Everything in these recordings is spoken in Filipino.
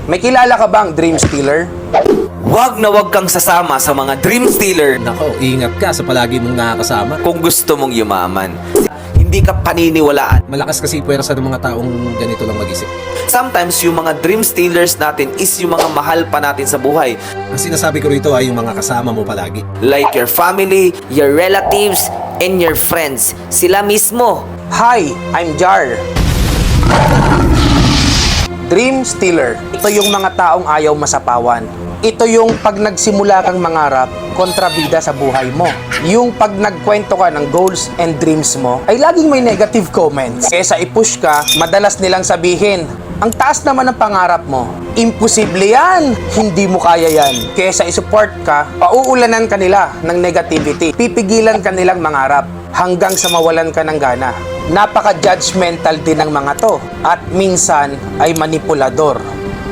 May kilala ka bang dream stealer? Huwag na huwag kang sasama sa mga dream stealer Nako, ingat ka sa palagi mong nakakasama. kung gusto mong yumaman. Hindi ka paniniwalaan. Malakas kasi puwersa ng mga taong ganito lang mag-isip. Sometimes yung mga dream stealers natin is yung mga mahal pa natin sa buhay. Ang sinasabi ko rito ay yung mga kasama mo palagi. Like your family, your relatives, and your friends. Sila mismo. Hi, I'm Jar. Dream stealer. Ito yung mga taong ayaw masapawan. Ito yung pag nagsimula kang mangarap, kontrabida sa buhay mo. Yung pag nagkwento ka ng goals and dreams mo, ay laging may negative comments. Kesa i-push ka, madalas nilang sabihin, ang taas naman ng pangarap mo. Imposible yan! Hindi mo kaya yan. Kesa i-support ka, pauulanan ka nila ng negativity. Pipigilan ka nilang mangarap hanggang sa mawalan ka ng gana. Napaka-judgmental din ng mga to at minsan ay manipulador.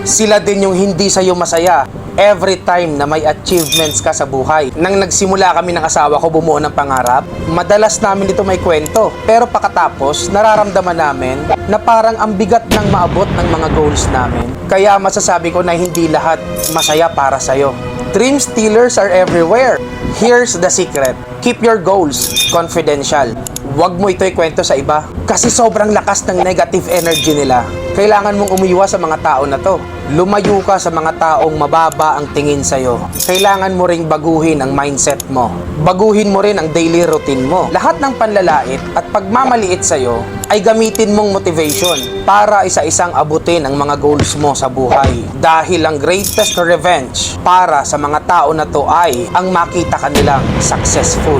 Sila din yung hindi sa'yo masaya every time na may achievements ka sa buhay. Nang nagsimula kami ng asawa ko bumuo ng pangarap, madalas namin ito may kwento. Pero pakatapos, nararamdaman namin na parang ang bigat ng maabot ng mga goals namin. Kaya masasabi ko na hindi lahat masaya para sa'yo. Dream stealers are everywhere. Here's the secret. Keep your goals confidential. Huwag mo ito ikwento sa iba kasi sobrang lakas ng negative energy nila. Kailangan mong umiwas sa mga tao na to. Lumayo ka sa mga taong mababa ang tingin sa'yo. Kailangan mo ring baguhin ang mindset mo. Baguhin mo rin ang daily routine mo. Lahat ng panlalait at pagmamaliit sa'yo ay gamitin mong motivation para isa-isang abutin ang mga goals mo sa buhay. Dahil ang greatest revenge para sa mga tao na to ay ang makita kanilang successful.